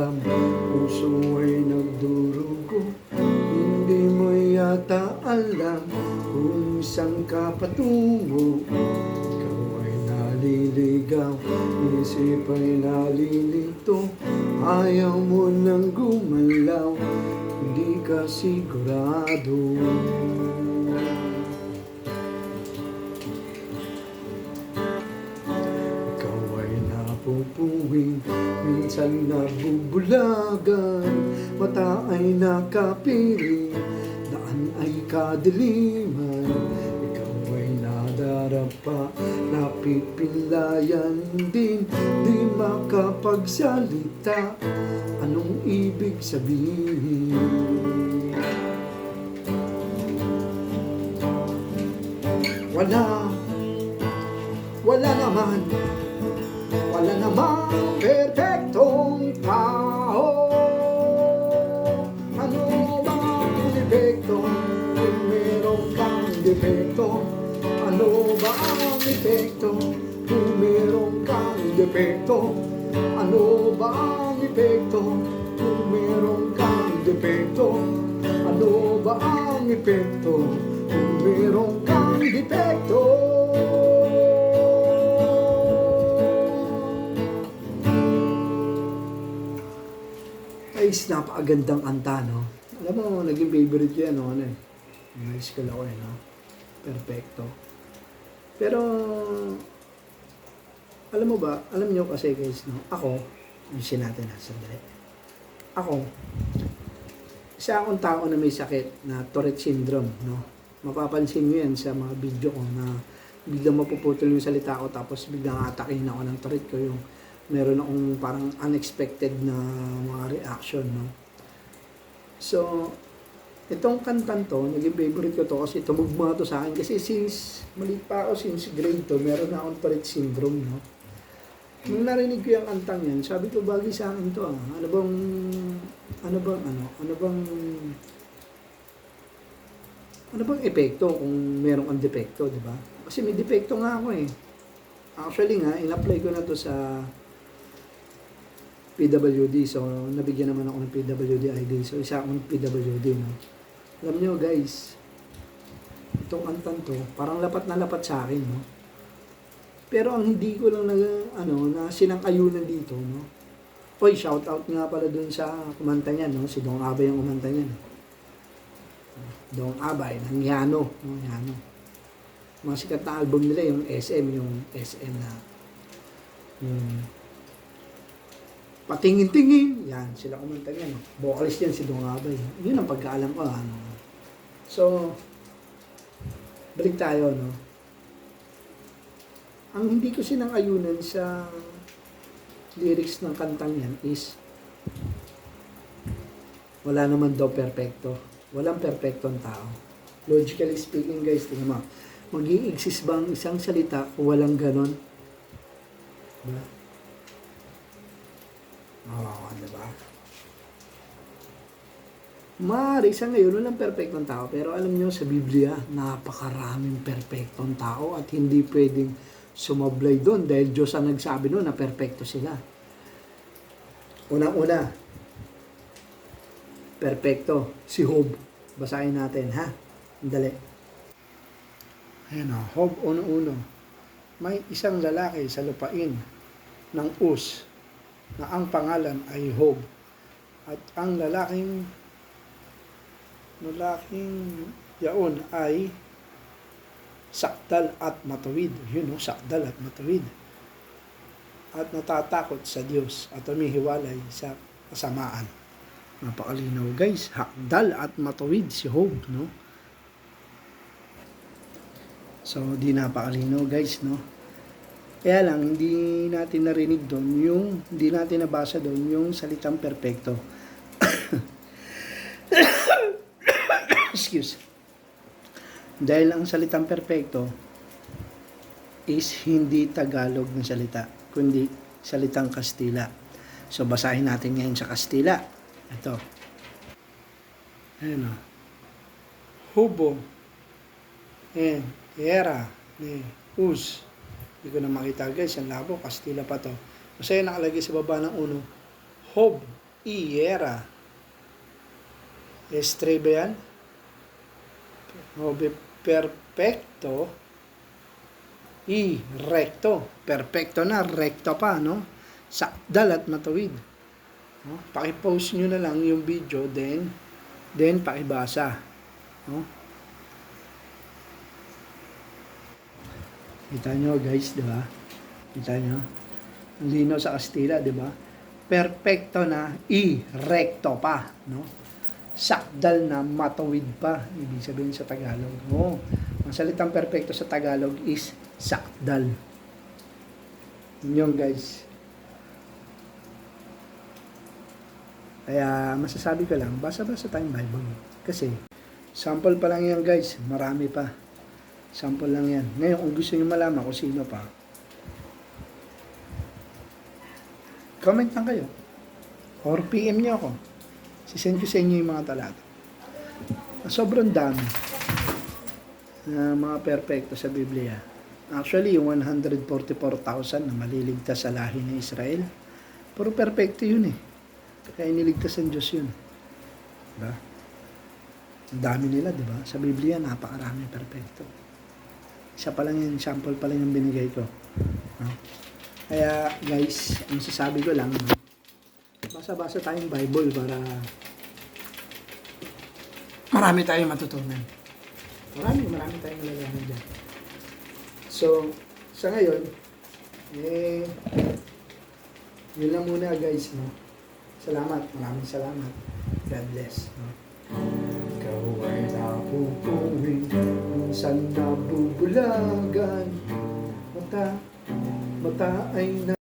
alam, puso ay nagdurugo. Hindi mo yata alam kung saan ka patungo. Ikaw ay naliligaw, isip ay nalilito. Ayaw mo nang gumalaw, hindi ka sigurado. Ikaw ay napupuwing, minsan nabubulagan. Mata ay nakapiling, daan ay kadiliman. Ikaw ay nadarapa, napipilayan din. Di makapagsalita, anong ibig sabihin? Wala namang perfectong tao. Ano bang depekto kung meron kang depekto? Ano ba ang epekto kung meron kang depekto? Ano ba ang epekto kung meron kang depekto? Ano ba ang epekto kung meron kang depekto? Guys, napakagandang kanta, no? Alam mo, naging favorite ko yan, no? High school ako, no? Perfecto. Pero, alam mo ba, alam nyo kasi guys, no? Ako, ayusin natin ha, sandali. Ako, isa akong tao na may sakit na Tourette syndrome, no? Mapapansin nyo yan sa mga video ko na biglang mapuputol yung salita ko tapos biglang atakin ako ng Tourette ko, yung meron akong parang unexpected na mga reaction, no? So, itong kantan to, naging favorite ko to kasi tumugma to sa akin. Kasi since, maliit pa ako, since grade to, meron na akong Tourette syndrome, no? Nung narinig ko yung kantang yan, sabi ko, bagay sa akin to, ah. Ano bang epekto kung meron kang depekto, di ba? Kasi may depekto nga ako eh. Actually nga, in-apply ko na to sa PWD. So, nabigyan naman ako ng PWD ID. So, isa akong PWD, no? Alam nyo, guys, itong kantan to, parang lapat na lapat sa akin, no? Pero ang hindi ko lang na sinang-ayunan dito, no? Oy, shout out nga pala dun sa kumanta niyan, no? Si Dong Abay ang kumanta niyan. Dong Abay, ng Yano, no? Yano. Mga sikat na album nila, yung SM na, Patingin-tingin, yan, sila kumanta yan. Vocalist yan si Dong Abay. Yun ang pagkaalam ko, ano. So, balik tayo, no? Ang hindi ko sinang-ayunan sa lyrics ng kantang yan is wala naman daw perfecto. Walang perfectong tao. Logically speaking, guys, tingnan mo, mag-i-exist ba ang isang salita kung walang ganon? Diba? Oo, diba? Maaari sa ngayon, walang perfectong tao. Pero alam nyo, sa Biblia, napakaraming perfectong tao at hindi pwedeng sumablay doon dahil Diyos ang nagsabi noon na perfecto sila. Unang-una, perfecto, si Job. Basahin natin, ha? Dali. Ayan o, Job 1:1. May isang lalaki sa lupain ng Uz na ang pangalan ay Job. At ang lalaking yaon ay sakdal at matuwid. Yun o, sakdal at matuwid. At natatakot sa Diyos at humihiwalay sa kasamaan. Napakalinaw guys, hakdal at matuwid si Job, no? So, di napakalinaw guys, no? Kaya lang, hindi natin narinig doon hindi natin nabasa doon yung salitang perfecto. Excuse. Dahil ang salitang perfecto is hindi Tagalog na salita, kundi salitang Kastila. So, basahin natin ngayon sa Kastila. Ito. Ayan o. Hubo. Era. Uz. Hindi ko na makita guys. Ang labo. Kastila pa to. Kasi nakalagay sa baba ng uno. Hob. iera. Estre ba yan? Obe perfecto. I recto. Perfecto na, recto pa, no? Sakdal at matuwid. No? Paki-post nyo na lang yung video, then pakibasa. No? Kita nyo guys, di ba? Kita nyo? Ang linaw sa Kastila, di ba? Perfecto na, i-recto pa, no? Sakdal na, matuwid pa. Ibig sabihin sa Tagalog. Oh, ang salitang perfecto sa Tagalog is sakdal. Yun guys. Kaya masasabi ko lang, basa-basa tayong Bible. Kasi, sample pa lang yan guys. Marami pa. Sample lang yan. Ngayon, kung gusto nyo malaman kung sino pa, comment lang kayo. Or PM nyo ako. Sisend ko sa inyo yung mga talata. Sobrang dami na mga perfecto sa Biblia. Actually, yung 144,000 na maliligtas sa lahi ng Israel, puro perfecto yun eh. Kaya iniligtas ng Diyos yun. Diba? Ang dami nila, diba? Sa Biblia, napakarami perfecto. Isa pa lang yung sample pa lang yung binigay ko. No? Kaya, guys, ang sasabi ko lang, basa-basa tayong Bible para marami tayong matutunan. Marami tayong malalaman dyan. So, sa ngayon, yun lang muna guys, no? Salamat, maraming salamat. God bless. No? Ikaw ay napupuwing, minsan nabubulagan, mata ay na